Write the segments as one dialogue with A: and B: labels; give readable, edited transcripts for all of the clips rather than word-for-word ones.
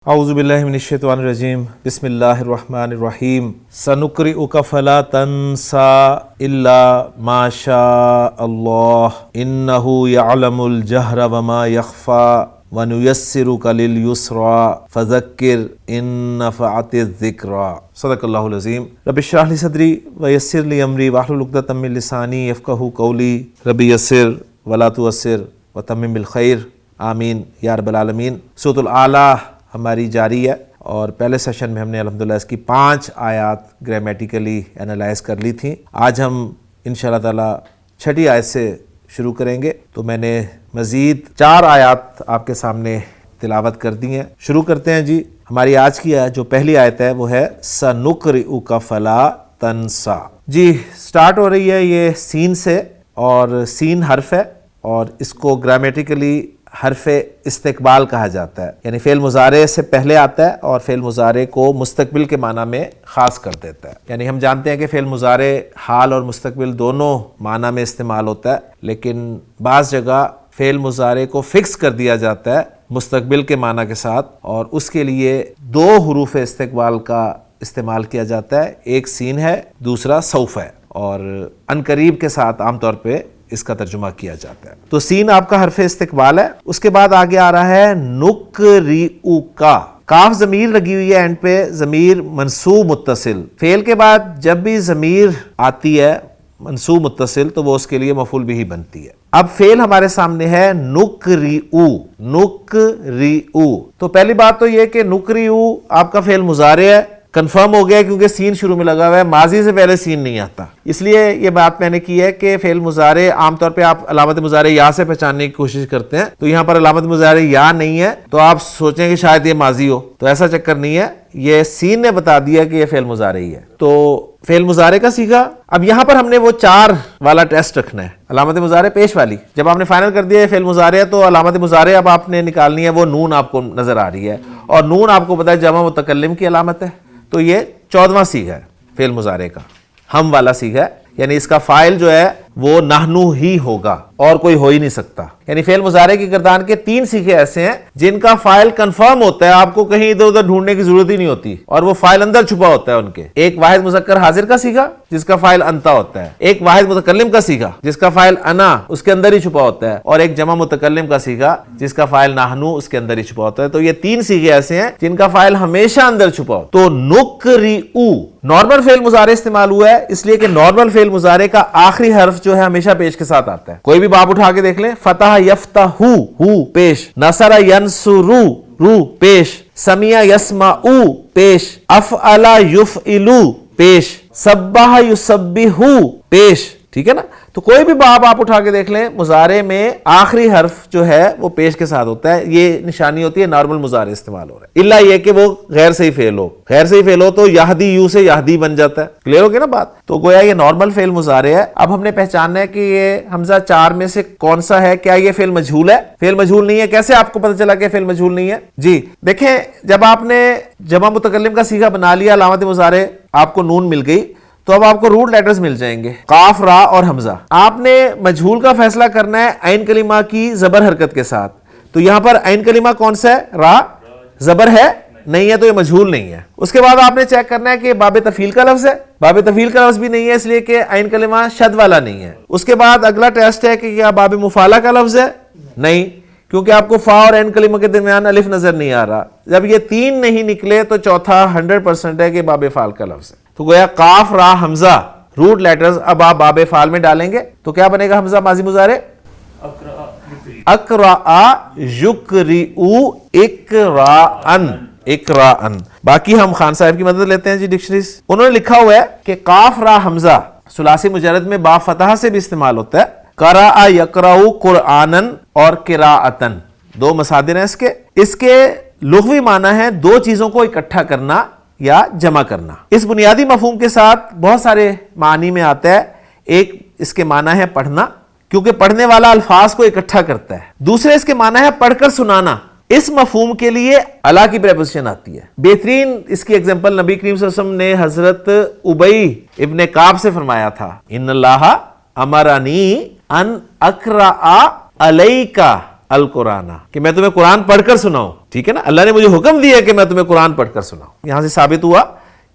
A: اعوذ باللہ من الشیطان الرجیم بسم اللہ الرحمن الرحیم سنقرئک فلا تنسى الا ما شاء اللہ انہ یعلم الجہر وما یخفی وَنُيَسِّرُكَ لِلْيُسْرَى فَذَكِّرْ إِن نَّفَعَتِ الذِّكْرَى صدق اللہ العظیم رب اشرح لی صدری ویسر لی امری واحلل عقدۃ من لسانی یفقہوا قولی رب یسر ولا تعسر وتمم بالخیر آمین یا رب العالمین۔ سورۃ الاعلیٰ ہماری جاری ہے اور پہلے سیشن میں ہم نے الحمدللہ اس کی 5 آیات گرامیٹیکلی انالائز کر لی تھیں۔ آج ہم انشاءاللہ تعالیٰ 6 آیت سے شروع کریں گے، تو میں نے مزید 4 آیات آپ کے سامنے تلاوت کر دی ہیں۔ شروع کرتے ہیں جی۔ ہماری آج کی جو پہلی آیت ہے وہ ہے سنقرئک فلا تنسى۔ جی سٹارٹ ہو رہی ہے یہ سین سے، اور سین حرف ہے اور اس کو گرامیٹیکلی حرف استقبال کہا جاتا ہے، یعنی فعل مضارع سے پہلے آتا ہے اور فعل مضارع کو مستقبل کے معنی میں خاص کر دیتا ہے۔ یعنی ہم جانتے ہیں کہ فعل مضارع حال اور مستقبل دونوں معنی میں استعمال ہوتا ہے، لیکن بعض جگہ فعل مضارع کو فکس کر دیا جاتا ہے مستقبل کے معنی کے ساتھ، اور اس کے لیے 2 حروف استقبال کا استعمال کیا جاتا ہے، ایک سین ہے، دوسرا سوف ہے، اور عنقریب کے ساتھ عام طور پہ اس کا ترجمہ کیا جاتا ہے۔ تو سین آپ کا حرف استقبال ہے۔ اس کے بعد آگے آ رہا ہے نقرئک، کاف ضمیر لگی ہوئی ہے اینڈ پہ، ضمیر منصوب متصل۔ فعل کے بعد جب بھی ضمیر آتی ہے منصوب متصل تو وہ اس کے لیے مفعول بھی بنتی ہے۔ اب فعل ہمارے سامنے ہے نقرئ، نقرئ۔ تو پہلی بات تو یہ کہ نقرئ آپ کا فعل مضارع ہے، کنفرم ہو گیا کیونکہ سین شروع میں لگا ہوا ہے، ماضی سے پہلے سین نہیں آتا، اس لیے یہ بات میں نے کی ہے کہ فعل مضارع عام طور پہ آپ علامت مضارع یا سے پہچاننے کی کوشش کرتے ہیں، تو یہاں پر علامت مضارع یا نہیں ہے تو آپ سوچیں کہ شاید یہ ماضی ہو، تو ایسا چکر نہیں ہے، یہ سین نے بتا دیا کہ یہ فعل مضارع ہی ہے۔ تو فعل مضارع کا سیکھا۔ اب یہاں پر ہم نے وہ 4 والا ٹیسٹ رکھنا ہے، علامت مضارع پیش والی۔ جب آپ نے فائنل کر دیا ہے فعل مضارع تو علامت مضارع اب آپ نے نکالنی ہے، وہ نون آپ کو نظر آ رہی ہے، اور نون آپ کو پتا ہے جمع متکلم کی علامت ہے، تو یہ 14واں سیغہ ہے فعل مضارع کا، ہم والا سیغہ ہے، یعنی اس کا فاعل جو ہے وہ نحنو ہی ہوگا اور کوئی ہو ہی نہیں سکتا۔ یعنی فعل مضارع کی گردان کے 3 سیغے ایسے ہیں جن کا فاعل کنفرم ہوتا ہے، آپ کو کہیں ادھر ادھر ڈھونڈنے کی ضرورت ہی نہیں ہوتی، اور وہ فاعل اندر چھپا ہوتا ہے ان کے۔ ایک واحد مذکر حاضر کا سیغہ جس کا فاعل انتا ہوتا ہے، ایک واحد متکلم کا سیغہ جس کا فاعل انا اس کے اندر ہی چھپا ہوتا ہے، اور ایک جمع متکلم کا سیغہ جس کا فاعل نحنو اس کے اندر ہی چھپا ہوتا ہے۔ تو یہ 3 سیغے ایسے ہیں جن کا فاعل ہمیشہ اندر چھپا ہوتا ہے۔ تو نقرئ نارمل فعل مضارع استعمال ہوا ہے، اس لیے کہ نارمل فعل مضارع کا آخری حرف جو ہے ہمیشہ پیش کے ساتھ آتا ہے۔ کوئی بھی باب اٹھا کے دیکھ لیں، فتح یفتح ہو پیش، نصر ینصر رو پیش، سمع یسمع پیش، افعل یفعل پیش، سبح یسبح پیش، ٹھیک ہے نا؟ تو کوئی بھی باب آپ اٹھا کے دیکھ لیں، مضارع میں آخری حرف جو ہے وہ پیش کے ساتھ ہوتا ہے، یہ نشانی ہوتی ہے نارمل مضارع استعمال ہو رہا ہے، الا یہ کہ وہ غیر صحیح فعل ہو۔ غیر صحیح فعل ہو تو یہدی یو سے یہدی بن جاتا ہے، کلیئر ہو گیا نا بات؟ تو گویا یہ نارمل فعل مضارع ہے۔ اب ہم نے پہچاننا ہے کہ یہ حمزہ 4 میں سے کون سا ہے، کیا یہ فعل مجہول ہے؟ فعل مجہول نہیں ہے، کیسے آپ کو پتہ چلا کہ فعل مجہول نہیں ہے؟ جی دیکھیں، جب آپ نے جمع متکلم کا صیغہ بنا لیا، علامت مضارع آپ کو نون مل گئی، تو اب آپ کو روٹ لیٹرز مل جائیں گے، قاف، را اور حمزہ۔ آپ نے مجہول کا فیصلہ کرنا ہے عین کلمہ کی زبر حرکت کے ساتھ، تو یہاں پر عین کلمہ کون سا ہے؟ را، زبر ہے نہیں ہے تو یہ مجہول نہیں ہے۔ اس کے بعد آپ نے چیک کرنا ہے کہ باب تفعیل کا لفظ ہے، باب تفعیل کا لفظ بھی نہیں ہے اس لیے کہ عین کلمہ شد والا نہیں ہے۔ اس کے بعد اگلا ٹیسٹ ہے کہ کیا باب مفعلہ کا لفظ ہے؟ نہیں، کیونکہ آپ کو فا اور عین کلمہ کے درمیان الف نظر نہیں آ رہا۔ جب یہ 3 نہیں نکلے تو چوتھا 100% ہے کہ باب فعل کا لفظ ہے۔ تو گویا قاف، را، حمزہ روٹ لیٹرز اب آپ باب فعل میں ڈالیں گے تو کیا بنے گا؟ حمزہ ماضی مضارع، اقرأ یقرئ اقراءً، اقراءً۔ باقی ہم خان صاحب کی مدد لیتے ہیں جی ڈکشنریز، انہوں نے لکھا ہوا ہے کہ قاف، را، حمزہ ثلاثی مجرد میں با فتح سے بھی استعمال ہوتا ہے، قرأ یقرأ قرآنً اور قراءةً، 2 مصادر ہیں اس کے لغوی معنی ہے 2 چیزوں کو اکٹھا کرنا یا جمع کرنا۔ اس بنیادی مفہوم کے ساتھ بہت سارے معنی میں آتا ہے۔ ایک اس کے معنی ہے پڑھنا، کیونکہ پڑھنے والا الفاظ کو اکٹھا کرتا ہے۔ دوسرے اس کے معنی ہے پڑھ کر سنانا، اس مفہوم کے لیے الا کی پریپوزیشن آتی ہے۔ بہترین اس کی ایگزامپل نبی کریم صلی اللہ علیہ وسلم نے حضرت ابی ابن کعب سے فرمایا تھا، ان اللہ امرنی ان اقرأ علیک القرآن، کہ میں تمہیں قرآن پڑھ کر سناؤں، ٹھیک ہے نا, اللہ نے مجھے حکم دیا کہ میں تمہیں قرآن پڑھ کر سناؤں. یہاں سے ثابت ہوا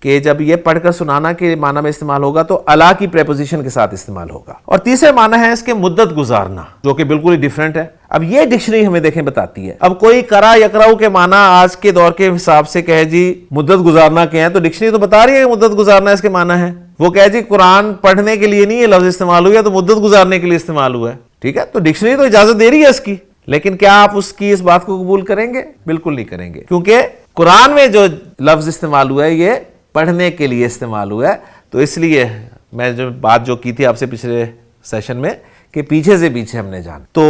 A: کہ جب یہ پڑھ کر سنانا کے معنی میں استعمال ہوگا تو الا کی پریپوزیشن کے ساتھ استعمال ہوگا. اور تیسرے معنی ہے اس کے مدت گزارنا, جو کہ بالکل ہی ڈیفرنٹ ہے. اب یہ ڈکشنری ہمیں دیکھیں بتاتی ہے. اب کوئی قرا یقرأ کے معنی آج کے دور کے حساب سے کہے جی مدت گزارنا کیا ہے, تو ڈکشنری تو بتا رہی ہے کہ مدت گزارنا اس کے معنی ہے. وہ کہے جی قرآن پڑھنے کے لیے نہیں یہ لفظ استعمال ہوا ہے, تو مدت گزارنے کے لیے استعمال ہوا ہے. ٹھیک ہے, تو ڈکشنری تو اجازت دے رہی ہے اس کی, لیکن کیا آپ اس بات کو قبول کریں گے؟ بالکل نہیں کریں گے, کیونکہ قرآن میں جو لفظ استعمال ہوا ہے یہ پڑھنے کے لیے استعمال ہوا ہے. تو اس لیے میں جو بات کی تھی آپ سے پچھلے سیشن میں کہ پیچھے سے پیچھے ہم نے جانا. تو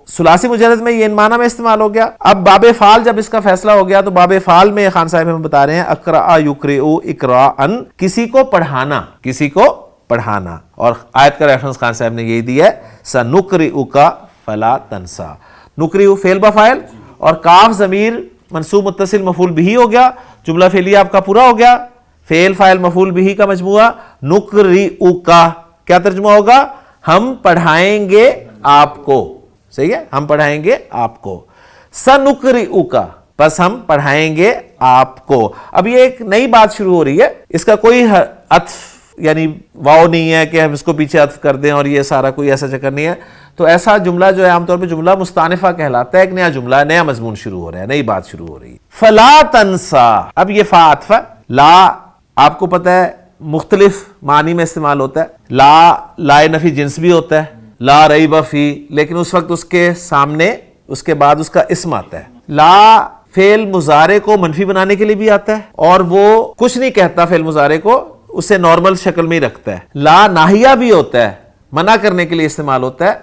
A: ثلاثی مجرد میں یہ ان معنی میں استعمال ہو گیا. اب باب فعل جب اس کا فیصلہ ہو گیا تو باب فعل میں خان صاحب ہمیں بتا رہے ہیں اقرأ یقرئ اقراءً, کسی کو پڑھانا, کسی کو پڑھانا. اور آیت کا ریفرنس خان صاحب نے یہی دیا ہے سنقرئک فلا تنسا. نقرئ فعل بفاعل اور کاف ضمیر منصوب متصل مفعول بہ ہو گیا. جملہ فعلیہ آپ کا پورا ہو گیا. فعل فاعل مفعول بہ کا مجموعہ نقرئک, کیا ترجمہ ہوگا؟ ہم پڑھائیں گے آپ کو. صحیح ہے, ہم پڑھائیں گے آپ کو. سنقرئک, بس ہم پڑھائیں گے آپ کو. اب یہ ایک نئی بات شروع ہو رہی ہے, اس کا کوئی عطف یعنی واو نہیں ہے کہ ہم اس کو پیچھے عطف کر دیں, اور یہ سارا کوئی ایسا چکر نہیں ہے. تو ایسا جملہ جو ہے عام طور پہ جملہ مستانفہ کہلاتا ہے. ایک نیا جملہ, نیا مضمون شروع ہو رہا ہے, نئی بات شروع ہو رہی ہے. فلا تنسا, اب یہ فا عطف ہے. لا آپ کو پتہ ہے مختلف معنی میں استعمال ہوتا ہے. لا نفی جنس بھی ہوتا ہے, لا ریب فی, لیکن اس وقت اس کے سامنے اس کے بعد اس کا اسم آتا ہے. لا فعل مضارع کو منفی بنانے کے لیے بھی آتا ہے, اور وہ کچھ نہیں کہتا فعل مضارع کو, اسے نارمل شکل میں ہی رکھتا ہے. لا ناہیہ بھی ہوتا ہے, منع کرنے کے لیے استعمال ہوتا ہے.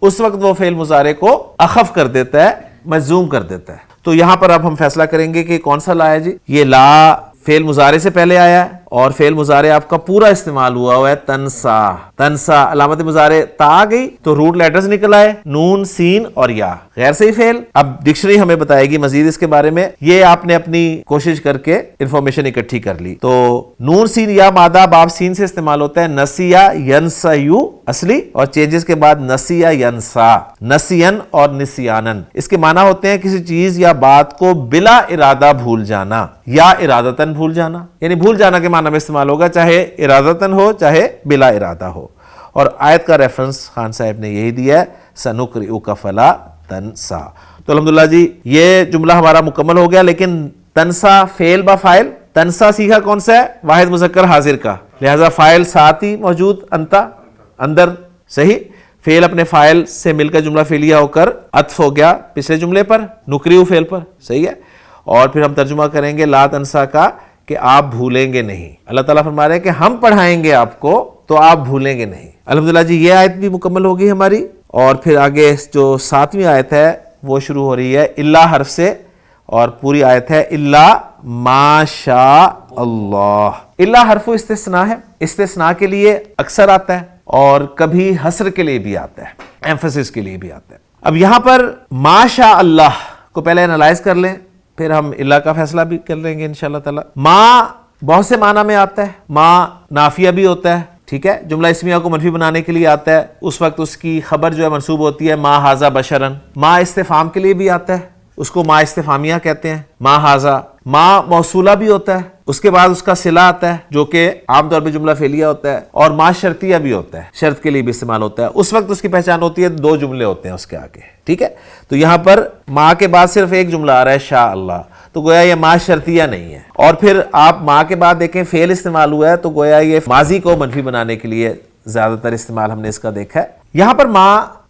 A: اس وقت وہ فعل مضارع کو اخف کر دیتا ہے, مجزوم کر دیتا ہے. تو یہاں پر اب ہم فیصلہ کریں گے کہ کون سا لا ہے جی. یہ لا فعل مضارع سے پہلے آیا ہے, اور فعل مضارع آپ کا پورا استعمال ہوا ہے تنسا. تنسا علامت مضارع تا آ گئی تو روٹ لیٹرز نکل آئے, نون سین اور یا, غیر صحیح فعل. اب ڈکشنری ہمیں بتائے گی مزید اس کے بارے میں, یہ آپ نے اپنی کوشش کر کے انفارمیشن اکٹھی کر لی. تو نون سین یا مادہ باب سین سے استعمال ہوتا ہے نسیا ینسیو اصلی, اور چینجز کے بعد نسیا ینسا, نسین اور نسیانن. اس کے معنی ہوتے ہیں کسی چیز یا بات کو بلا ارادہ بھول جانا یا ارادتاً بھول جانا. یعنی بھول جانا کے معنی میں استعمال ہوگا, چاہے ارادتاً ہو چاہے بلا ارادہ ہو. اور آیت کا ریفرنس خان صاحب نے یہی دیا ہے سنقرئک فلا تنسا. تو الحمدللہ جی یہ جملہ ہمارا مکمل ہو گیا. لیکن تنسا فعل بفاعل, تنسا سیکھا کون سا ہے؟ واحد مذکر حاضر کا, لہذا فاعل ساتھ ہی موجود انتا اندر. صحیح, فعل اپنے فاعل سے مل کر جملہ فعلیہ ہو کر عطف ہو گیا پچھلے جملے پر, نقرئ فعل پر. صحیح ہے, اور پھر ہم ترجمہ کریں گے لا تنسا کا کہ آپ بھولیں گے نہیں. اللہ تعالیٰ فرما رہے ہیں کہ ہم پڑھائیں گے آپ کو تو آپ بھولیں گے نہیں. الحمدللہ جی یہ آیت بھی مکمل ہوگی ہماری. اور پھر آگے جو 7ویں آیت ہے وہ شروع ہو رہی ہے الا حرف سے, اور پوری آیت ہے الا ما شاء اللہ. الا حرف استثناء ہے, استثناء کے لیے اکثر آتا ہے اور کبھی حصر کے لیے بھی آتا ہے, ایمفسس کے لیے بھی آتا ہے. اب یہاں پر ما شاء اللہ کو پہلے انالائز کر لیں, پھر ہم اللہ کا فیصلہ بھی کر لیں گے انشاءاللہ تعالی. ما بہت سے معنی میں آتا ہے, ما نافیہ بھی ہوتا ہے. ٹھیک ہے, جملہ اسمیہ کو منفی بنانے کے لیے آتا ہے, اس وقت اس کی خبر جو ہے منصوب ہوتی ہے ما ھذا بشرن. ما استفہام کے لیے بھی آتا ہے, اس کو ما استفہامیہ کہتے ہیں, ما ھذا. ما موصولہ بھی ہوتا ہے, اس کے بعد اس کا صلہ آتا ہے جو کہ عام طور پہ جملہ فعلیہ ہوتا ہے, اور ما شرطیہ بھی ہوتا ہے, شرط کے لیے بھی استعمال ہوتا ہے. اس وقت اس کی پہچان ہوتی ہے, 2 جملے ہوتے ہیں اس کے آگے. ٹھیک ہے, تو یہاں پر ما کے بعد صرف ایک جملہ آ رہا ہے شاء اللہ, تو گویا یہ ما شرطیہ نہیں ہے. اور پھر آپ ما کے بعد دیکھیں فعل استعمال ہوا ہے, تو گویا یہ ماضی کو منفی بنانے کے لیے زیادہ تر استعمال ہم نے اس کا دیکھا ہے. یہاں پر ما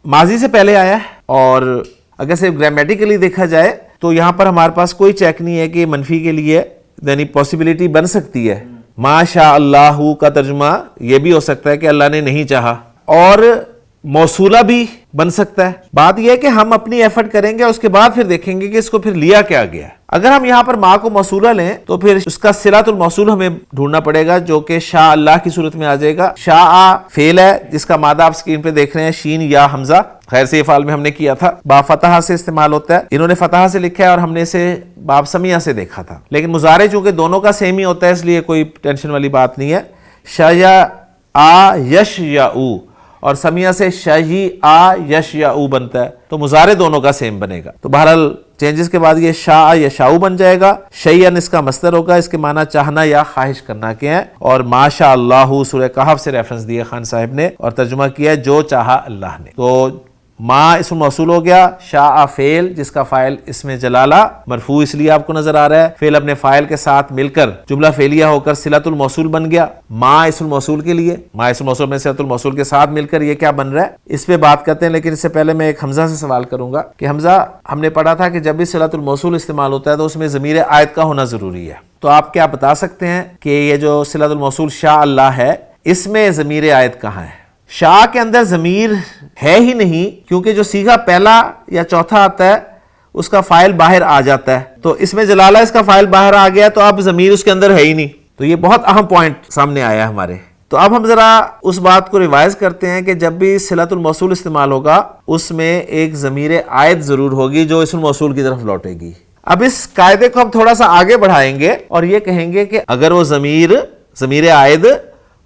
A: ماضی سے پہلے آیا ہے, اور اگر صرف گرامیٹیکلی دیکھا جائے تو یہاں پر ہمارے پاس کوئی چیک نہیں ہے کہ منفی کے لیے یعنی پاسبلٹی بن سکتی ہے. ما شاء اللہ کا ترجمہ یہ بھی ہو سکتا ہے کہ اللہ نے نہیں چاہا, اور موصولہ بھی بن سکتا ہے. بات یہ ہے کہ ہم اپنی ایفرٹ کریں گے, اس کے بعد پھر دیکھیں گے کہ اس کو پھر لیا کیا گیا. اگر ہم یہاں پر ما کو موصولہ لیں تو پھر اس کا صلۃ الموصول ہمیں ڈھونڈنا پڑے گا, جو کہ شاء اللہ کی صورت میں آ جائے گا. شاء فعل ہے جس کا مادہ آپ اسکرین پہ دیکھ رہے ہیں شین یا حمزہ, خیر سے افعال میں ہم نے کیا تھا. با فتح سے استعمال ہوتا ہے, انہوں نے فتح سے لکھا ہے اور ہم نے اسے باب سمیہ سے دیکھا تھا. لیکن مضارع چونکہ دونوں کا سیم ہی ہوتا ہے اس لیے کوئی ٹینشن والی بات نہیں ہے. شیا آ یش یا او, اور سمیع سے شیع یشیع بنتا ہے، تو مضارع دونوں کا سیم بنے گا. تو بہرحال چینجز کے بعد یہ شاء یشاء بن جائے گا. شیئن اس کا مصدر ہوگا، اس کے معنی چاہنا یا خواہش کرنا کے ہیں. اور ما شاء اللہ سورہ کہف سے ریفرنس دیا خان صاحب نے اور ترجمہ کیا جو چاہا اللہ نے. تو ما اسم موصول ہو گیا، شاء فعل جس کا فاعل اسم جلالہ مرفوع اس لیے آپ کو نظر آ رہا ہے، فعل اپنے فاعل کے ساتھ مل کر جملہ فعلیہ ہو کر صلۃ الموصول بن گیا. ما اسم موصول کے لیے، ما اسم موصول میں صلۃ الموصول کے ساتھ مل کر یہ کیا بن رہا ہے، اس پہ بات کرتے ہیں. لیکن اس سے پہلے میں ایک حمزہ سے سوال کروں گا کہ حمزہ، ہم نے پڑھا تھا کہ جب بھی صلۃ الموصول استعمال ہوتا ہے تو اس میں ضمیر عائد کا ہونا ضروری ہے. تو آپ کیا بتا سکتے ہیں کہ یہ جو صلۃ الموصول شاء اللہ ہے اس میں ضمیر عائد کہاں ہے؟ شاء کے اندر ضمیر ہے ہی نہیں، کیونکہ جو صیغہ پہلا یا چوتھا آتا ہے اس کا فاعل باہر آ جاتا ہے. تو اس میں جلالہ اس کا فاعل باہر آ گیا تو اب ضمیر اس کے اندر ہے ہی نہیں. تو یہ بہت اہم پوائنٹ سامنے آیا ہمارے. تو اب ہم ذرا اس بات کو ریوائز کرتے ہیں کہ جب بھی صلۃ الموصول استعمال ہوگا اس میں ایک ضمیر عائد ضرور ہوگی جو اسم الموصول کی طرف لوٹے گی. اب اس قاعدے کو ہم تھوڑا سا آگے بڑھائیں گے اور یہ کہیں گے کہ اگر وہ ضمیر عائد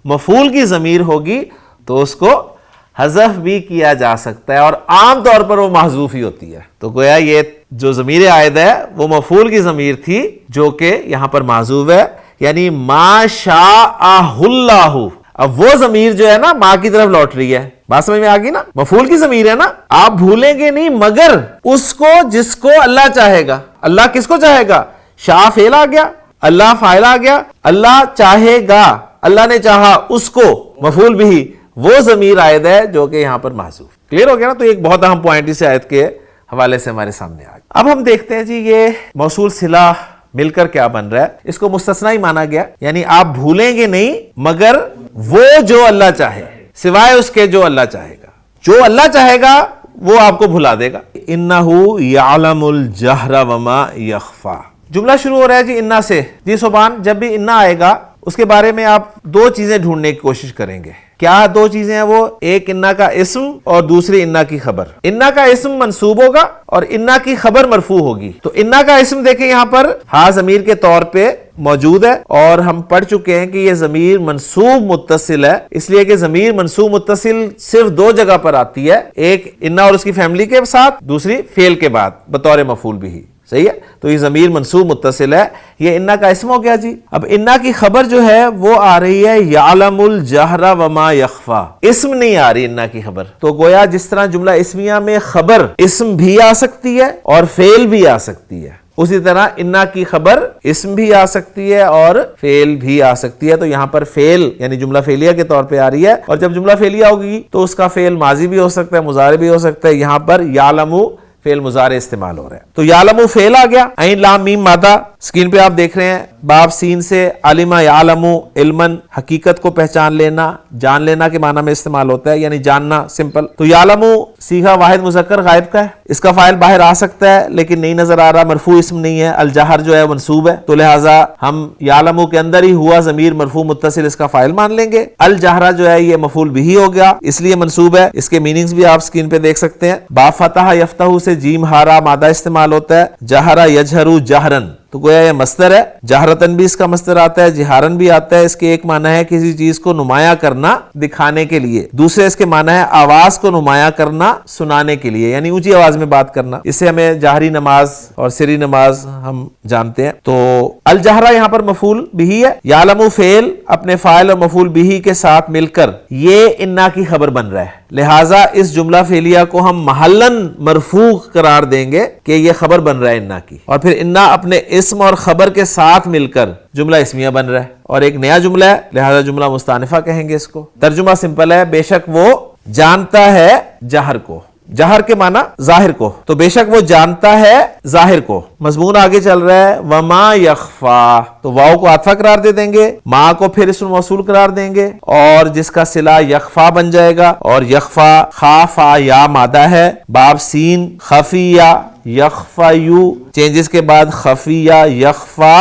A: مفعول کی ضمیر ہوگی تو اس کو حذف بھی کیا جا سکتا ہے، اور عام طور پر وہ محذوف ہی ہوتی ہے. تو گویا یہ جو ضمیر عائد ہے وہ مفعول کی ضمیر تھی جو کہ یہاں پر محذوف ہے، یعنی ما شاء اللہ. اب وہ ضمیر جو ہے نا ماں کی طرف لوٹ رہی ہے. بات سمجھ میں آ گئی نا؟ مفعول کی ضمیر ہے نا، آپ بھولیں گے نہیں مگر اس کو جس کو اللہ چاہے گا. اللہ کس کو چاہے گا؟ شاء فعل آ گیا، اللہ فاعل آ گیا، اللہ چاہے گا، اللہ نے چاہا اس کو مفعول بھی وہ ضمیر عائد ہے جو کہ یہاں پر محذوف. کلیئر ہو گیا نا؟ تو ایک بہت اہم پوائنٹ اس آیت کے حوالے سے ہمارے سامنے آ گیا. اب ہم دیکھتے ہیں جی یہ موصول صلہ مل کر کیا بن رہا ہے. اس کو مستثنی ہی مانا گیا، یعنی آپ بھولیں گے نہیں مگر وہ جو اللہ چاہے، سوائے اس کے جو اللہ چاہے گا. جو اللہ چاہے گا وہ آپ کو بھلا دے گا. انہ یعلم الجہر وما یخفی. جملہ شروع ہو رہا ہے جی انا سے. جی سبحان، جب بھی انا آئے گا اس کے بارے میں آپ دو چیزیں ڈھونڈنے کی کوشش کریں گے. کیا دو چیزیں ہیں وہ؟ ایک انا کا اسم اور دوسری انا کی خبر. انا کا اسم منصوب ہوگا اور انا کی خبر مرفوع ہوگی. تو انا کا اسم دیکھیں یہاں پر ہا ضمیر کے طور پہ موجود ہے، اور ہم پڑھ چکے ہیں کہ یہ ضمیر منصوب متصل ہے، اس لیے کہ ضمیر منصوب متصل صرف دو جگہ پر آتی ہے، ایک انا اور اس کی فیملی کے ساتھ، دوسری فعل کے بعد بطور مفعول بھی. صحیح ہے؟ تو یہ ضمیر منصوب متصل ہے، یہ انا کا اسم ہو گیا جی. اب انا کی خبر جو ہے وہ آ رہی ہے یعلم الجہر وما یخفی. اسم نہیں آ رہی انا کی خبر. تو گویا جس طرح جملہ اسمیہ میں خبر اسم بھی آ سکتی ہے اور فعل بھی آ سکتی ہے، اسی طرح انا کی خبر اسم بھی آ سکتی ہے اور فعل بھی آ سکتی ہے. تو یہاں پر فعل یعنی جملہ فعلیہ کے طور پہ آ رہی ہے، اور جب جملہ فعلیہ ہوگی تو اس کا فعل ماضی بھی ہو سکتا ہے، مضارع بھی ہو سکتا ہے. یہاں پر یعلم فعل مضارع استعمال ہو رہا ہے. تو یعلم فعل آ گیا، عین لام میم مادہ. اسکرین پہ آپ دیکھ رہے ہیں باب سین سے علم یعلم علمن، حقیقت کو پہچان لینا، جان لینا کے معنی میں استعمال ہوتا ہے، یعنی جاننا سمپل. تو یعلم صیغہ واحد مذکر غائب کا ہے، اس کا فاعل باہر آ سکتا ہے لیکن نہیں نظر آ رہا، مرفوع اسم نہیں ہے. الجہر جو ہے منصوب ہے، تو لہٰذا ہم یعلم کے اندر ہی ہوا ضمیر مرفوع متصل اس کا فاعل مان لیں گے. الجہر جو ہے یہ مفعول بھی ہو گیا، اس لیے منصوب ہے. اس کے میننگز بھی آپ اسکرین پہ دیکھ سکتے ہیں. با فتح یفتح سے جیم ہارا مادہ استعمال ہوتا ہے. جہرا یجہرو جہرن، تو گویا یہ مصدر ہے. جہرتن بھی اس کا مصدر آتا ہے، جہارن بھی آتا ہے. اس کے ایک معنی ہے کسی چیز کو نمایاں کرنا، دکھانے کے لیے. دوسرے اس کے معنی ہے آواز کو نمایاں کرنا، سنانے کے لیے، یعنی اونچی آواز میں بات کرنا. اس سے ہمیں جہری نماز اور سری نماز ہم جانتے ہیں. تو الجہرہ یہاں پر مفعول بھی ہے. یعلم فعل اپنے فاعل اور مفعول بھی کے ساتھ مل کر یہ انا کی خبر بن رہا ہے، لہٰذا اس جملہ فعلیہ کو ہم محلن مرفوع قرار دیں گے کہ یہ خبر بن رہا ہے انا کی. اور پھر انا اپنے اسم اور خبر کے ساتھ مل کر جملہ اسمیہ بن رہا ہے اور ایک نیا جملہ ہے، لہذا جملہ مستانفہ کہیں گے اس کو. ترجمہ سمپل ہے، بے شک وہ جانتا ہے جہر کو. جہر کے معنی ظاہر کو، تو بے شک وہ جانتا ہے ظاہر کو. مضمون آگے چل رہا ہے وما یخفا، تو واو کو عاطفہ قرار دے دیں گے، ما کو پھر اسم موصول قرار دیں گے، اور جس کا صلہ یخفا بن جائے گا. اور یخفا خافا یا مادہ ہے. باب سین خفیہ یخفیو، چینجز کے بعد خفیہ یخفا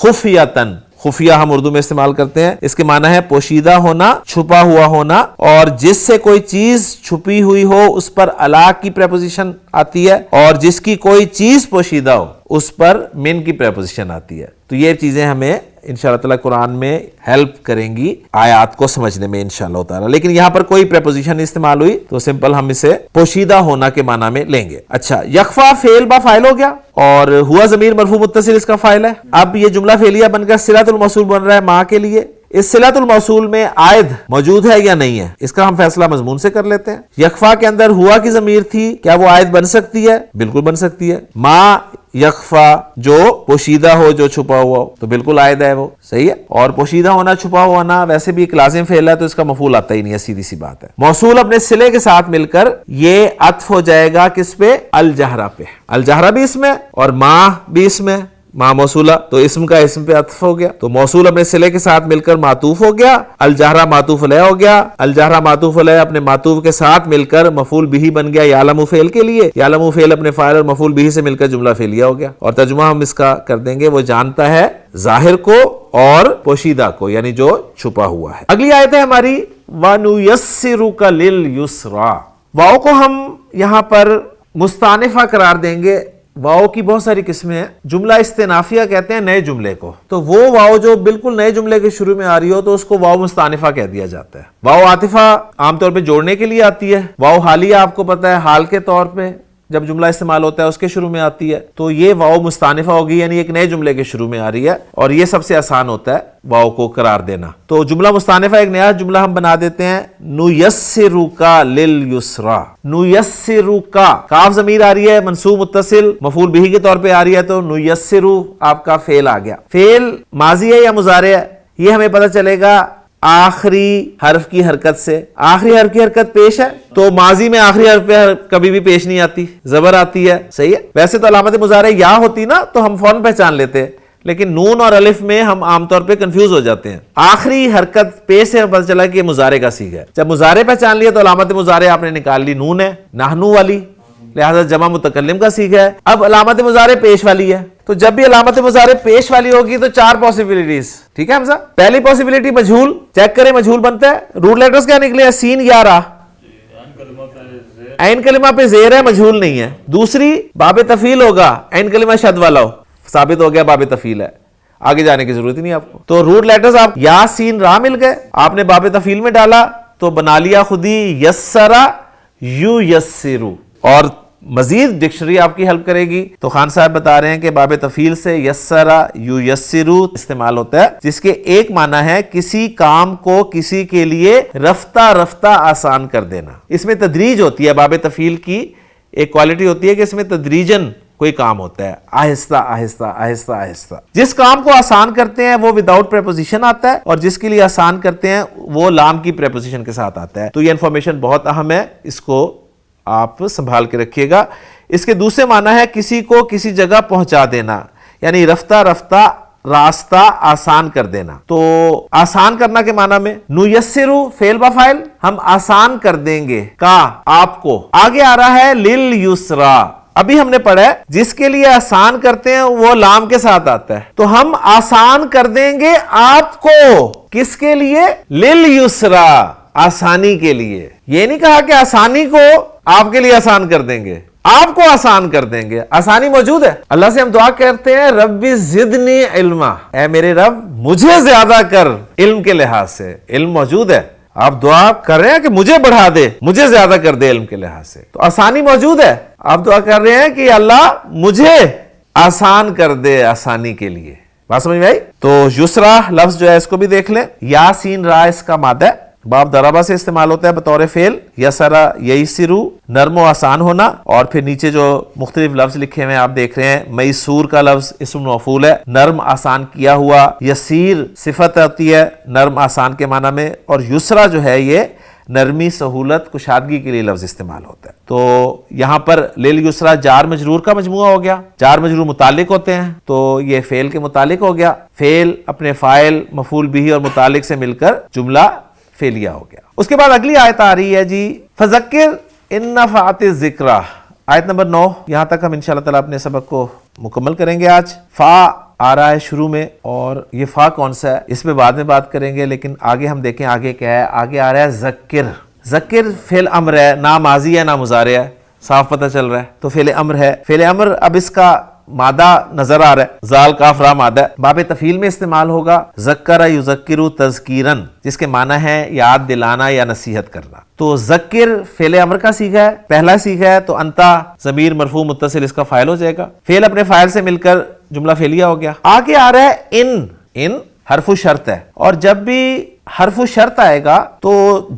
A: خفیتن. خفیہ ہم اردو میں استعمال کرتے ہیں، اس کے معنی ہے پوشیدہ ہونا، چھپا ہوا ہونا. اور جس سے کوئی چیز چھپی ہوئی ہو اس پر الا کی پریپوزیشن آتی ہے، اور جس کی کوئی چیز پوشیدہ ہو اس پر من کی پریپوزیشن آتی ہے. تو یہ چیزیں ہمیں انشاءاللہ تعالیٰ قرآن میں ہیلپ کریں گی آیات کو سمجھنے میں انشاءاللہ تعالیٰ. لیکن یہاں پر کوئی پریپوزیشن استعمال ہوئی تو سمپل ہم اسے پوشیدہ ہونا کے معنی میں لیں گے. اچھا, یخفا فعل با فاعل ہو گیا اور ہوا ضمیر مرفوع متصل اس کا فاعل ہے. اب یہ جملہ فعلیہ بن کر صلۃ الموصول بن رہا ہے ماں کے لیے. اس صلۃ الموصول میں عائد موجود ہے یا نہیں ہے, اس کا ہم فیصلہ مضمون سے کر لیتے ہیں. یخفا کے اندر ہوا کی ضمیر تھی, کیا وہ عائد بن سکتی ہے؟ بالکل بن سکتی ہے. ماں یخفا جو پوشیدہ ہو, جو چھپا ہوا ہو, تو بالکل عائد ہے وہ, صحیح ہے. اور پوشیدہ ہونا, چھپا ہونا ویسے بھی ایک لازم فعل ہے تو اس کا مفعول آتا ہی نہیں ہے, سیدھی سی بات ہے. موصول اپنے صلے کے ساتھ مل کر یہ عطف ہو جائے گا کس پہ؟ الجہرہ پہ. الجہرہ بھی اس میں اور ماں بھی اس میں, ماں موصولہ تو اسم کا اسم پہ عطف ہو گیا. تو موصول اپنے صلے کے ساتھ مل کر معطوف ہو گیا, الجہرہ معطوف علیہ ہو گیا. الجہرہ معطوف علیہ اپنے معطوف کے ساتھ مل کر مفعول بہ بن گیا یعلم فعل کے لیے. یعلم فعل اپنے فاعل اور مفعول بہ سے مل کر جملہ فعلیہ ہو گیا. اور ترجمہ ہم اس کا کر دیں گے, وہ جانتا ہے ظاہر کو اور پوشیدہ کو, یعنی جو چھپا ہوا ہے. اگلی آیت ہے ہماری وَنُيَسِّرُكَ لِلْيُسْرَىٰ. واو کو ہم یہاں پر مستانفہ قرار دیں گے. واو کی بہت ساری قسمیں ہیں. جملہ استنافیہ کہتے ہیں نئے جملے کو. تو وہ واو جو بالکل نئے جملے کے شروع میں آ رہی ہو تو اس کو واو مستانفہ کہہ دیا جاتا ہے. واو عاطفہ عام طور پہ جوڑنے کے لیے آتی ہے. واو حالیہ آپ کو پتہ ہے حال کے طور پہ جب جملہ استعمال ہوتا ہے اس کے شروع میں آتی ہے. تو یہ واو مستانفہ ہوگی, یعنی ایک نئے جملے کے شروع میں آ رہی ہے اور یہ سب سے آسان ہوتا ہے واو کو قرار دینا. تو جملہ مستانفہ ایک نیا جملہ ہم بنا دیتے ہیں نُيَسِّرُكَ لِلْيُسْرَىٰ. نُيَسِّرُكَ کاف ضمیر آ رہی ہے منصوب متصل مفعول بہ کے طور پہ آ رہی ہے تو نُيَسِّرُ آپ کا فعل آ گیا. فعل ماضی ہے یا مضارع ہے یہ ہمیں پتہ چلے گا آخری حرف کی حرکت سے. آخری حرف کی حرکت پیش ہے تو ماضی میں آخری حرف پہ کبھی بھی پیش نہیں آتی, زبر آتی ہے, صحیح ہے. ویسے تو علامت مضارع یا ہوتی نا تو ہم فوراً پہچان لیتے, لیکن نون اور الف میں ہم عام طور پہ کنفیوز ہو جاتے ہیں. آخری حرکت پیش سے پتہ چلا کہ یہ مضارع کا صیغہ ہے. جب مضارع پہچان لیا تو علامت مضارع آپ نے نکال لی, نون ہے نحنو والی, لہذا جمع متکلم کا صیغہ ہے. اب علامت مضارع پیش والی ہے, تو جب بھی علامت مضارع پیش والی ہوگی تو چار پاسبلٹیز, ٹھیک ہے حمزہ. پہلی پاسبلٹی مجہول, چیک کریں مجہول بنتا ہے. روٹ لیٹرز کیا نکلے ہیں؟ سین یا را. عین کلمہ پہ زیر ہے, مجہول نہیں ہے. دوسری باب تفعیل ہوگا, عین کلمہ شد والا ہو, ثابت ہو گیا باب تفعیل ہے, آگے جانے کی ضرورت ہی نہیں آپ کو. تو روٹ لیٹرز آپ یا سین را مل گئے, آپ نے باب تفعیل میں ڈالا تو بنا لیا خود ہی یسرا یو یسرو. اور مزید ڈکشنری آپ کی ہیلپ کرے گی. تو خان صاحب بتا رہے ہیں کہ باب تفعیل سے یسرا یو یسرو استعمال ہوتا ہے, جس کے ایک معنی ہے کسی کام کو کسی کے لیے رفتہ رفتہ آسان کر دینا. اس میں تدریج ہوتی ہے. باب تفعیل کی ایک کوالٹی ہوتی ہے کہ اس میں تدریجن کوئی کام ہوتا ہے, آہستہ آہستہ آہستہ آہستہ. جس کام کو آسان کرتے ہیں وہ وداؤٹ پریپوزیشن آتا ہے, اور جس کے لیے آسان کرتے ہیں وہ لام کی پریپوزیشن کے ساتھ آتا ہے. تو یہ انفارمیشن بہت اہم ہے, اس کو آپ سنبھال کے رکھیے گا. اس کے دوسرے معنی ہے کسی کو کسی جگہ پہنچا دینا, یعنی رفتہ رفتہ راستہ آسان کر دینا. تو آسان کرنا کے معنی میں نُيَسِّرُ فعل با فاعل, ہم آسان کر دیں گے کا آپ کو. آگے آ رہا ہے لِلْيُسْرَىٰ. ابھی ہم نے پڑھا ہے جس کے لیے آسان کرتے ہیں وہ لام کے ساتھ آتا ہے, تو ہم آسان کر دیں گے آپ کو. کس کے لیے؟ لِلْيُسْرَىٰ, آسانی کے لیے. یہ نہیں کہا کہ آسانی کو آپ کے لیے آسان کر دیں گے, آپ کو آسان کر دیں گے. آسانی موجود ہے. اللہ سے ہم دعا کرتے ہیں رب زدنی علما, اے میرے رب مجھے زیادہ کر علم کے لحاظ سے. علم موجود ہے, آپ دعا کر رہے ہیں کہ مجھے بڑھا دے, مجھے زیادہ کر دے علم کے لحاظ سے. تو آسانی موجود ہے, آپ دعا کر رہے ہیں کہ اللہ مجھے آسان کر دے آسانی کے لیے. بات سمجھ میں آئی؟ تو یسرا لفظ جو ہے اس کو بھی دیکھ لیں. یا سین را اس کا مادہ ہے, باب ضربہ سے استعمال ہوتا ہے بطور فعل. یسرا یسرو نرم و آسان ہونا. اور پھر نیچے جو مختلف لفظ لکھے ہوئے ہیں آپ دیکھ رہے ہیں, میسور کا لفظ اسم موصول ہے, نرم آسان کیا ہوا. یسیر صفت آتی ہے نرم آسان کے معنی میں, اور یسرا جو ہے یہ نرمی سہولت کشادگی کے لیے لفظ استعمال ہوتا ہے. تو یہاں پر لِلْيُسْرَىٰ جار مجرور کا مجموعہ ہو گیا. جار مجرور متعلق ہوتے ہیں تو یہ فعل کے متعلق ہو گیا. فعل اپنے فاعل مفعول بہ اور متعلق سے مل کر جملہ فعلیہ ہو گیا. اس کے بعد اگلی آیت آ رہی ہے جی فذکر ان نفعت الذکریٰ, آیت نمبر 9. یہاں تک ہم انشاءاللہ تعالیٰ اپنے سبق کو مکمل کریں گے آج. فا آ رہا ہے شروع میں, اور یہ فا کون سا ہے اس میں بعد میں بات کریں گے, لیکن آگے ہم دیکھیں آگے کیا ہے. آگے آ رہا ہے ذکر. ذکر فعل امر ہے, نہ ماضی ہے نہ مضارع ہے, صاف پتہ چل رہا ہے. تو فعل امر ہے. فعل امر اب اس کا مادہ نظر آ رہا ہے، زال کاف را مادہ، باب تفعیل میں استعمال ہوگا ذکر یذکر تذکیرن، جس کے معنی ہے یاد دلانا یا نصیحت کرنا. تو ذکر فعل امر کا صیغہ ہے، پہلا صیغہ ہے، تو انتا ضمیر مرفوع متصل اس کا فاعل ہو جائے گا. فعل اپنے فاعل سے مل کر جملہ فعلیہ ہو گیا. آگے آ رہا ہے ان حرف شرط ہے، اور جب بھی حرف شرط آئے گا تو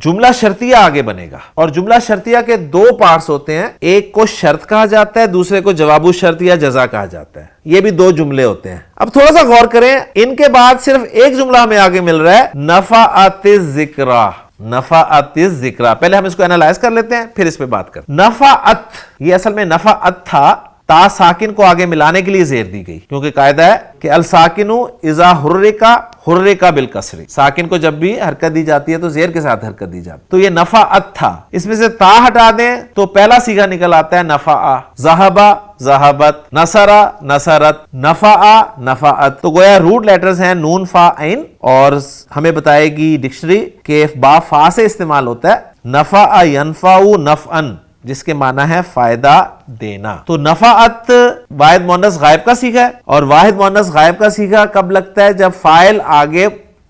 A: جملہ شرطیہ آگے بنے گا. اور جملہ شرطیہ کے دو پارٹس ہوتے ہیں، ایک کو شرط کہا جاتا ہے، دوسرے کو جواب الشرط یا جزا کہا جاتا ہے. یہ بھی دو جملے ہوتے ہیں. اب تھوڑا سا غور کریں، ان کے بعد صرف ایک جملہ ہمیں آگے مل رہا ہے، نفعت الذکریٰ. نفعت الذکریٰ، پہلے ہم اس کو انالائز کر لیتے ہیں پھر اس پہ بات کریں. نفعت، یہ اصل میں نفعت تھا، تا ساکن کو آگے ملانے کے لیے زیر دی گئی، کیونکہ قاعدہ ہے کہ الساکن اذا حرک بالکسر، ساکن کو جب بھی حرکت دی جاتی ہے تو زیر کے ساتھ حرکت دی جاتی ہے. تو یہ نفعت تھا، اس میں سے تا ہٹا دیں تو پہلا صیغہ نکل آتا ہے نفع. ذہبا ذہبت، نصرا نصرت، نفع نفعت. تو گویا روٹ لیٹرز ہیں نون فا عین، اور ہمیں بتائے گی ڈکشنری کہ با فا سے استعمال ہوتا ہے نفع ینفع نفعن، جس کے معنی ہے فائدہ دینا. تو نفعت واحد مؤنث غائب کا صیغہ ہے، اور واحد مؤنث غائب کا صیغہ کب لگتا ہے؟ جب فاعل آگے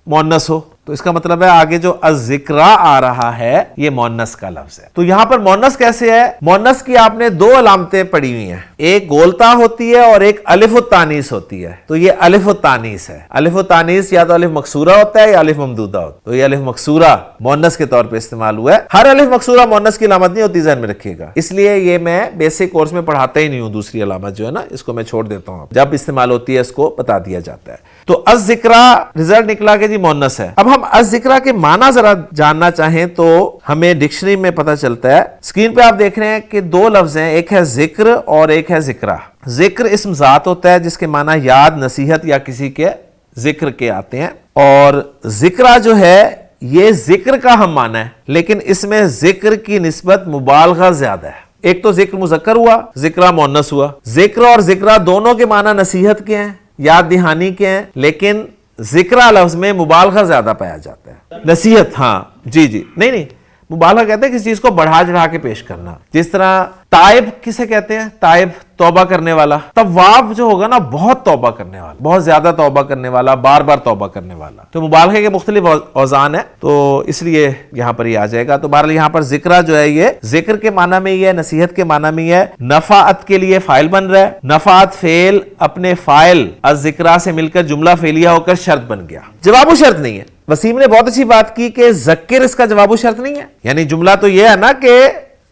A: مؤنث ہو. تو اس کا مطلب ہے آگے جو الذکریٰ آ رہا ہے یہ مؤنث کا لفظ ہے. تو یہاں پر مؤنث کیسے ہے؟ مؤنث کی آپ نے دو علامتیں پڑھی ہوئی ہیں، ایک گولتا ہوتی ہے اور ایک الف التانیث ہوتی ہے. تو یہ الف التانیث ہے. الف التانیث یا تو الف مکسورہ ہوتا ہے یا الف ممدودہ ہوتا ہے. تو یہ الف مکسورہ مؤنث کے طور پہ استعمال ہوا ہے. ہر الف مکسورہ مؤنث کی علامت نہیں ہوتی، ذہن میں رکھیے گا. اس لیے یہ میں بیسک کورس میں پڑھاتا ہی نہیں ہوں. دوسری علامت جو ہے نا اس کو میں چھوڑ دیتا ہوں، جب استعمال ہوتی ہے اس کو بتا دیا جاتا ہے. تو الذکریٰ رزلٹ نکلا کہ جی مؤنث ہے. اب ہم الذکریٰ کے معنی ذرا جاننا چاہیں تو ہمیں ڈکشنری میں پتہ چلتا ہے. اسکرین پہ آپ دیکھ رہے ہیں کہ دو لفظ ہیں، ایک ہے ذکر اور ایک ہے ذکریٰ. ذکر اسم ذات ہوتا ہے جس کے معنی یاد، نصیحت یا کسی کے ذکر کے آتے ہیں، اور ذکریٰ جو ہے یہ ذکر کا ہم معنی ہے، لیکن اس میں ذکر کی نسبت مبالغہ زیادہ ہے. ایک تو ذکر مذکر ہوا، ذکریٰ مؤنث ہوا. ذکر اور ذکریٰ دونوں کے معنی نصیحت کے ہیں، یاد دہانی کے ہیں، لیکن ذکریٰ لفظ میں مبالغہ زیادہ پایا جاتا ہے. نصیحت، ہاں جی نہیں مبالغہ کہتے ہیں کسی چیز کو بڑھا چڑھا کے پیش کرنا. جس طرح تائب کسے کہتے ہیں؟ تائب توبہ کرنے والا. تواب جو ہوگا نا بہت توبہ کرنے والا، بہت زیادہ توبہ کرنے والا، بار بار توبہ کرنے والا. تو مبالغے کے مختلف اوزان ہیں، تو اس لیے یہاں پر یہ آ جائے گا. تو بہرحال یہاں پر ذکریٰ جو ہے یہ ذکر کے معنی میں ہی ہے، نصیحت کے معنی میں ہی ہے. نفعت کے لیے فاعل بن رہا ہے. نفعت فعل اپنے فاعل الذکریٰ سے مل کر جملہ فعلیہ ہو کر شرط بن گیا. جواب و شرط نہیں ہے. وسیم نے بہت اچھی بات کی کہ ذکر اس کا جواب و شرط نہیں ہے. یعنی جملہ تو یہ ہے نا کہ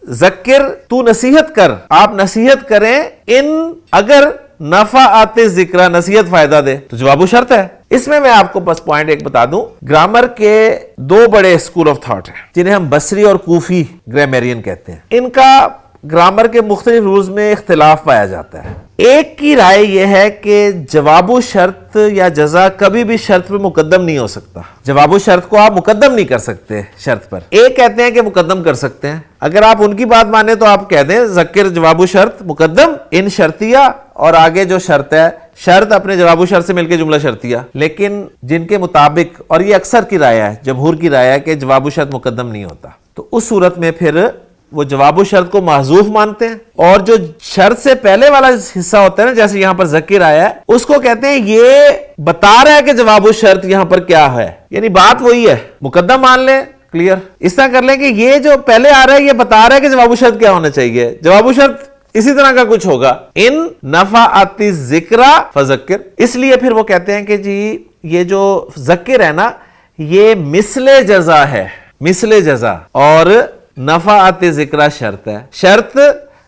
A: ذکر تو نصیحت کر، آپ نصیحت کریں ان اگر نفعت ذکریٰ نصیحت فائدہ دے تو جواب و شرط ہے. اس میں آپ کو بس پوائنٹ ایک بتا دوں، گرامر کے دو بڑے اسکول آف تھاٹ ہیں جنہیں ہم بصری اور کوفی گرامیرین کہتے ہیں. ان کا گرامر کے مختلف رولز میں اختلاف پایا جاتا ہے. ایک کی رائے یہ ہے کہ جواب و شرط یا جزا کبھی بھی شرط پر مقدم نہیں ہو سکتا. جواب و شرط کو آپ مقدم نہیں کر سکتے شرط پر. ایک کہتے ہیں کہ مقدم کر سکتے ہیں. اگر آپ ان کی بات مانیں تو آپ کہہ دیں ذکر جواب و شرط مقدم ان شرطیہ، اور آگے جو شرط ہے شرط اپنے جواب و شرط سے مل کے جملہ شرطیہ. لیکن جن کے مطابق، اور یہ اکثر کی رائے ہے، جمہور کی رائے ہے کہ جواب و شرط مقدم نہیں ہوتا، تو اس صورت میں پھر وہ جواب و شرط کو محذوف مانتے ہیں، اور جو شرط سے پہلے والا حصہ ہوتا ہے نا، جیسے یہاں پر ذکر آیا ہے، اس کو کہتے ہیں یہ بتا رہا ہے کہ جواب و شرط یہاں پر کیا ہے. یعنی بات وہی ہے، مقدم مان لیں، کلیئر. اس طرح کر لیں کہ یہ جو پہلے آ رہا ہے یہ بتا رہا ہے کہ جواب و شرط کیا ہونا چاہیے. جواب و شرط اسی طرح کا کچھ ہوگا، ان نفعت الذکریٰ فذکر. اس لیے پھر وہ کہتے ہیں کہ جی یہ جو ذکر ہے نا یہ مثل جزا ہے، مثل جزا، اور نفعت ذکریٰ شرط ہے. شرط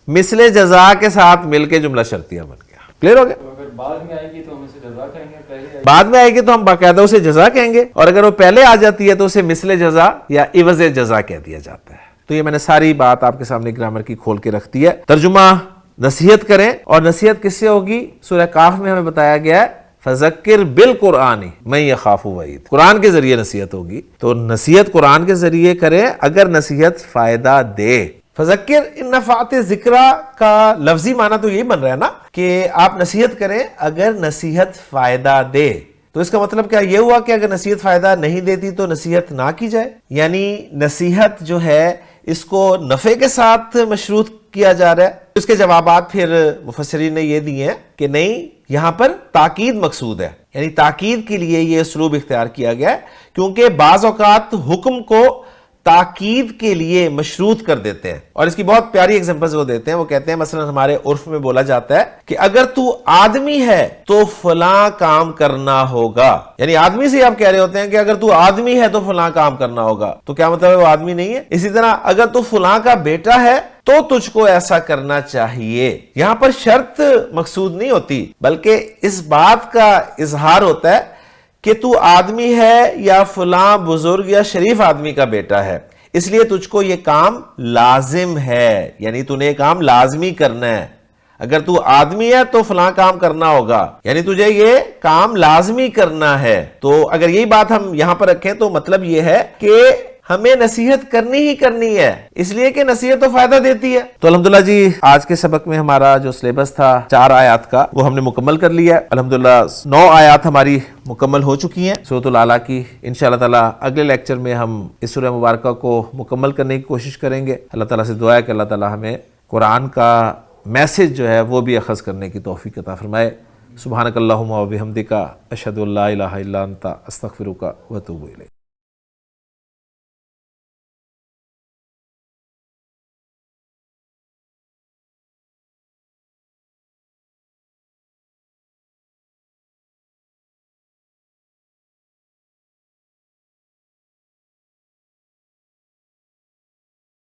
A: مثل جزا کے ساتھ مل کے جملہ شرطیہ بن گیا. کلیئر ہو گیا؟
B: بعد میں آئے گی تو ہم اسے جزا کہیں گے، پہلے
A: بعد میں آئے گی تو ہم باقاعدہ اسے جزا کہیں گے، اور اگر وہ پہلے آ جاتی ہے تو اسے مثل جزا یا عوض جزا کہہ دیا جاتا ہے. تو یہ میں نے ساری بات آپ کے سامنے گرامر کی کھول کے رکھ دی ہے. ترجمہ نصیحت کریں، اور نصیحت کس سے ہوگی؟ سورہ کاف میں ہمیں بتایا گیا ہے فذکر بالقرآن من یخاف وعید، قرآن کے ذریعے نصیحت ہوگی. تو نصیحت قرآن کے ذریعے کریں اگر نصیحت فائدہ دے. فذکر ان نفعت ذکریٰ کا لفظی معنی تو یہی بن رہا ہے نا کہ آپ نصیحت کریں اگر نصیحت فائدہ دے. تو اس کا مطلب کیا یہ ہوا کہ اگر نصیحت فائدہ نہیں دیتی تو نصیحت نہ کی جائے؟ یعنی نصیحت جو ہے اس کو نفع کے ساتھ مشروط کیا جا رہا ہے. اس کے جوابات پھر مفسرین نے یہ دیے ہیں کہ نہیں، یہاں پر تاکید مقصود ہے، یعنی تاکید کے لیے یہ اسلوب اختیار کیا گیا ہے، کیونکہ بعض اوقات حکم کو تاکید کے لیے مشروط کر دیتے ہیں. اور اس کی بہت پیاری ایگزامپلز وہ دیتے ہیں. وہ کہتے ہیں مثلا ہمارے عرف میں بولا جاتا ہے کہ اگر تو آدمی ہے تو فلاں کام کرنا ہوگا، یعنی آدمی سے آپ کہہ رہے ہوتے ہیں کہ اگر تو آدمی ہے تو فلاں کام کرنا ہوگا، تو کیا مطلب ہے وہ آدمی نہیں ہے؟ اسی طرح اگر تو فلاں کا بیٹا ہے تو تجھ کو ایسا کرنا چاہیے. یہاں پر شرط مقصود نہیں ہوتی، بلکہ اس بات کا اظہار ہوتا ہے کہ تو آدمی ہے یا فلاں بزرگ یا شریف آدمی کا بیٹا ہے، اس لیے تجھ کو یہ کام لازم ہے، یعنی تو نے یہ کام لازمی کرنا ہے. اگر تو آدمی ہے تو فلاں کام کرنا ہوگا، یعنی تجھے یہ کام لازمی کرنا ہے. تو اگر یہی بات ہم یہاں پر رکھیں تو مطلب یہ ہے کہ ہمیں نصیحت کرنی ہی کرنی ہے، اس لیے کہ نصیحت تو فائدہ دیتی ہے. تو الحمدللہ جی، آج کے سبق میں ہمارا جو سلیبس تھا 4 آیات کا، وہ ہم نے مکمل کر لیا ہے. الحمدللہ 9 آیات ہماری مکمل ہو چکی ہیں سورۃ الاعلیٰ کی. انشاءاللہ تعالیٰ اگلے لیکچر میں ہم اس سورہ مبارکہ کو مکمل کرنے کی کوشش کریں گے. اللہ تعالیٰ سے دعا ہے کہ اللہ تعالیٰ ہمیں قرآن کا میسج جو ہے وہ بھی اخذ کرنے کی توفیق عطا فرمائے. سبحانک اللہم و بحمدک، اشہد ان لا الہ الا انت، استغفرک و اتوب الیک.